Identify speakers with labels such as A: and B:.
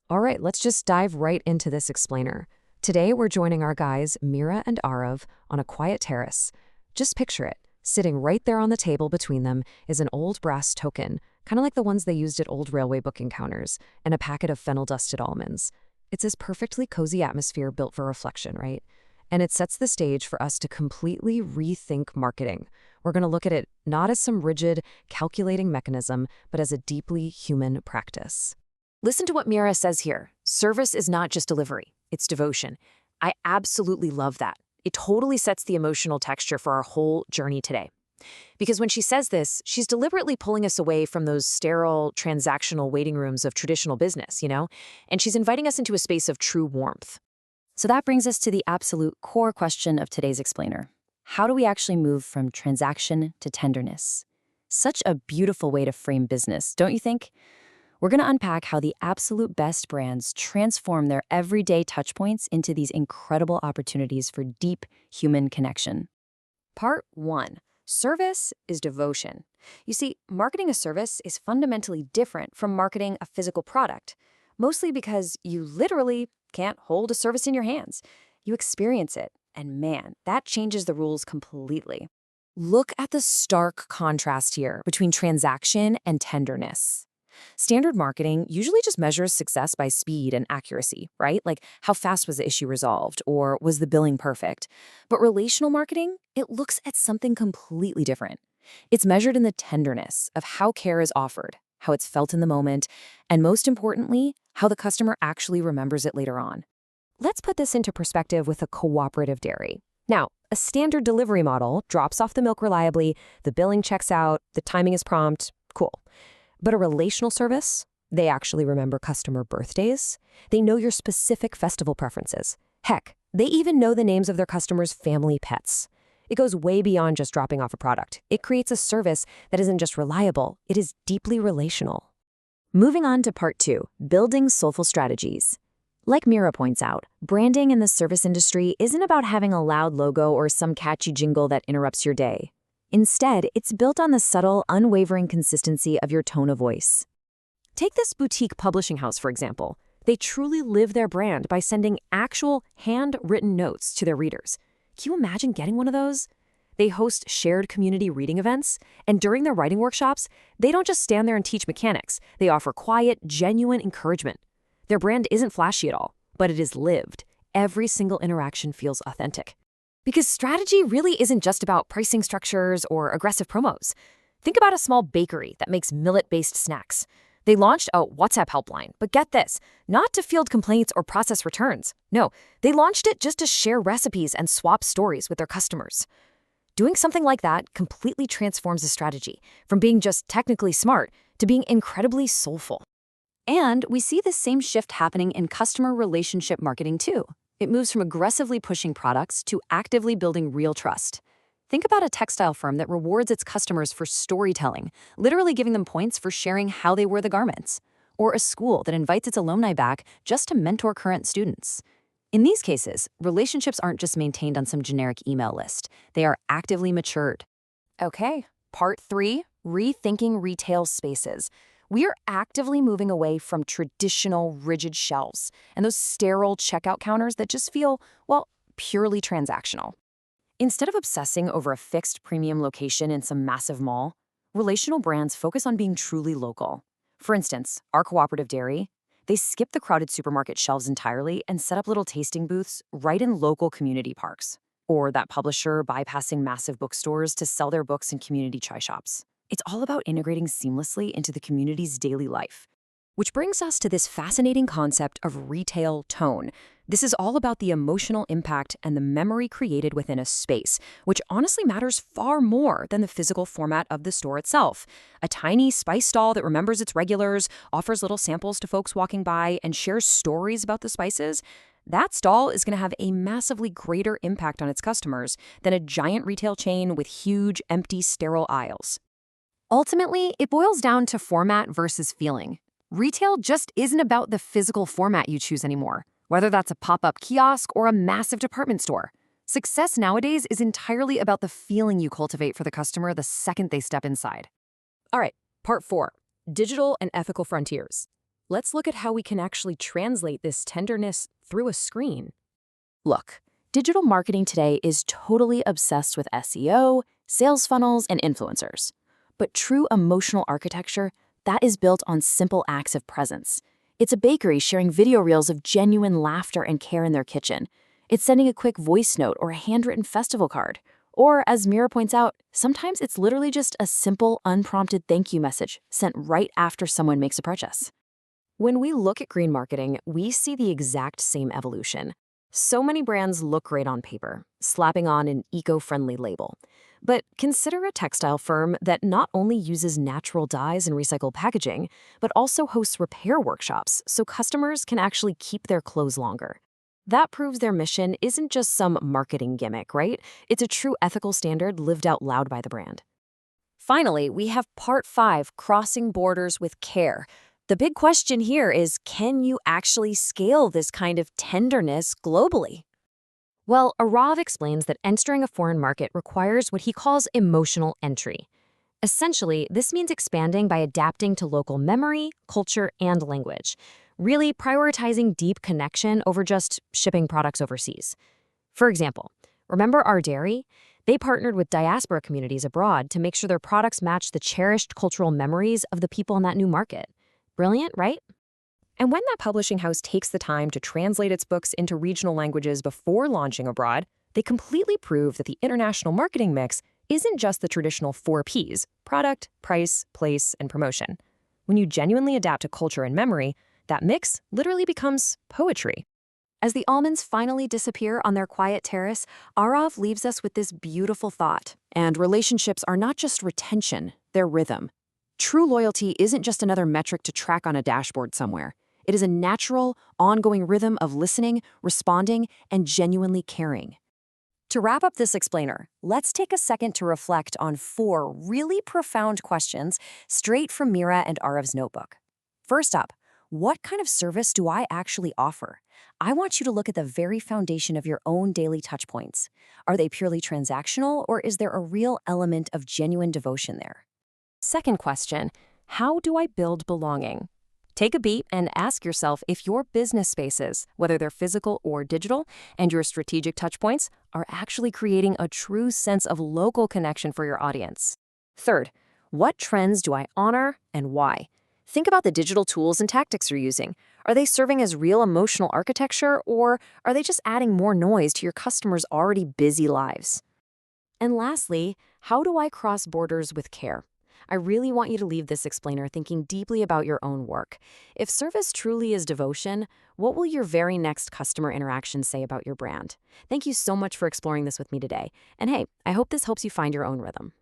A: All right, let's just dive right into this explainer. Today, we're joining our guys, Mira and Arav, on a quiet terrace. Just picture it. Sitting right there on the table between them is an old brass token, kind of like the ones they used at old railway booking counters, and a packet of fennel-dusted almonds. It's this perfectly cozy atmosphere built for reflection, right? And it sets the stage for us to completely rethink marketing. We're going to look at it not as some rigid, calculating mechanism, but as a deeply human practice. Listen to what Mira says here. Service is not just delivery, it's devotion. I absolutely love that. It totally sets the emotional texture for our whole journey today. Because when she says this, she's deliberately pulling us away from those sterile, transactional waiting rooms of traditional business, and she's inviting us into a space of true warmth.
B: So that brings us to the absolute core question of today's explainer. How do we actually move from transaction to tenderness? Such a beautiful way to frame business, don't you think? We're going to unpack how the absolute best brands transform their everyday touchpoints into these incredible opportunities for deep human connection.
A: Part 1. Service is devotion. You see, marketing a service is fundamentally different from marketing a physical product, mostly because you literally can't hold a service in your hands. You experience it, and man, that changes the rules completely. Look at the stark contrast here between transaction and tenderness. Standard marketing usually just measures success by speed and accuracy, right? Like how fast was the issue resolved, or was the billing perfect? But relational marketing, it looks at something completely different. It's measured in the tenderness of how care is offered, how it's felt in the moment, and most importantly, how the customer actually remembers it later on. Let's put this into perspective with a cooperative dairy. Now, a standard delivery model drops off the milk reliably, the billing checks out, the timing is prompt, cool. But a relational service, they actually remember customer birthdays. They know your specific festival preferences. Heck, they even know the names of their customers' family pets. It goes way beyond just dropping off a product. It creates a service that isn't just reliable, it is deeply relational. Moving on to part 2, building soulful strategies. Like Mira points out, branding in the service industry isn't about having a loud logo or some catchy jingle that interrupts your day. Instead, it's built on the subtle, unwavering consistency of your tone of voice. Take this boutique publishing house, for example. They truly live their brand by sending actual handwritten notes to their readers. Can you imagine getting one of those? They host shared community reading events, and during their writing workshops, they don't just stand there and teach mechanics. They offer quiet, genuine encouragement. Their brand isn't flashy at all, but it is lived. Every single interaction feels authentic. Because strategy really isn't just about pricing structures or aggressive promos. Think about a small bakery that makes millet-based snacks. They launched a WhatsApp helpline, but get this, not to field complaints or process returns. No, they launched it just to share recipes and swap stories with their customers. Doing something like that completely transforms the strategy from being just technically smart to being incredibly soulful. And we see this same shift happening in customer relationship marketing too. It moves from aggressively pushing products to actively building real trust. Think about a textile firm that rewards its customers for storytelling, literally giving them points for sharing how they wear the garments. Or a school that invites its alumni back just to mentor current students. In these cases, relationships aren't just maintained on some generic email list. They are actively matured. Okay, part 3, rethinking retail spaces. We are actively moving away from traditional rigid shelves and those sterile checkout counters that just feel, well, purely transactional. Instead of obsessing over a fixed premium location in some massive mall, relational brands focus on being truly local. For instance, our cooperative dairy, they skip the crowded supermarket shelves entirely and set up little tasting booths right in local community parks. Or that publisher bypassing massive bookstores to sell their books in community chai shops. It's all about integrating seamlessly into the community's daily life. Which brings us to this fascinating concept of retail tone. This is all about the emotional impact and the memory created within a space, which honestly matters far more than the physical format of the store itself. A tiny spice stall that remembers its regulars, offers little samples to folks walking by, and shares stories about the spices, that stall is going to have a massively greater impact on its customers than a giant retail chain with huge, empty, sterile aisles. Ultimately, it boils down to format versus feeling. Retail just isn't about the physical format you choose anymore, whether that's a pop-up kiosk or a massive department store. Success nowadays is entirely about the feeling you cultivate for the customer the second they step inside. All right, part 4, digital and ethical frontiers. Let's look at how we can actually translate this tenderness through a screen.
B: Look, digital marketing today is totally obsessed with SEO, sales funnels, and influencers. But true emotional architecture, that is built on simple acts of presence. It's a bakery sharing video reels of genuine laughter and care in their kitchen. It's sending a quick voice note or a handwritten festival card. Or, as Mira points out, sometimes it's literally just a simple, unprompted thank you message sent right after someone makes a purchase.
A: When we look at green marketing, we see the exact same evolution. So many brands look great on paper, slapping on an eco-friendly label. But consider a textile firm that not only uses natural dyes and recycled packaging, but also hosts repair workshops so customers can actually keep their clothes longer. That proves their mission isn't just some marketing gimmick, right? It's a true ethical standard lived out loud by the brand. Finally, we have part 5, crossing borders with care. The big question here is, can you actually scale this kind of tenderness globally? Well, Arav explains that entering a foreign market requires what he calls emotional entry. Essentially, this means expanding by adapting to local memory, culture, and language, really prioritizing deep connection over just shipping products overseas. For example, remember our dairy? They partnered with diaspora communities abroad to make sure their products match the cherished cultural memories of the people in that new market. Brilliant, right? And when that publishing house takes the time to translate its books into regional languages before launching abroad, they completely prove that the international marketing mix isn't just the traditional 4 Ps: product, price, place, and promotion. When you genuinely adapt to culture and memory, that mix literally becomes poetry. As the almonds finally disappear on their quiet terrace, Arav leaves us with this beautiful thought. And relationships are not just retention, they're rhythm. True loyalty isn't just another metric to track on a dashboard somewhere. It is a natural, ongoing rhythm of listening, responding, and genuinely caring. To wrap up this explainer, let's take a second to reflect on 4 really profound questions straight from Mira and Arav's notebook. First up, what kind of service do I actually offer? I want you to look at the very foundation of your own daily touchpoints. Are they purely transactional, or is there a real element of genuine devotion there? Second question, how do I build belonging? Take a beat and ask yourself if your business spaces, whether they're physical or digital, and your strategic touchpoints are actually creating a true sense of local connection for your audience. Third, what trends do I honor and why? Think about the digital tools and tactics you're using. Are they serving as real emotional architecture, or are they just adding more noise to your customers' already busy lives? And lastly, how do I cross borders with care? I really want you to leave this explainer thinking deeply about your own work. If service truly is devotion, what will your very next customer interaction say about your brand? Thank you so much for exploring this with me today. And hey, I hope this helps you find your own rhythm.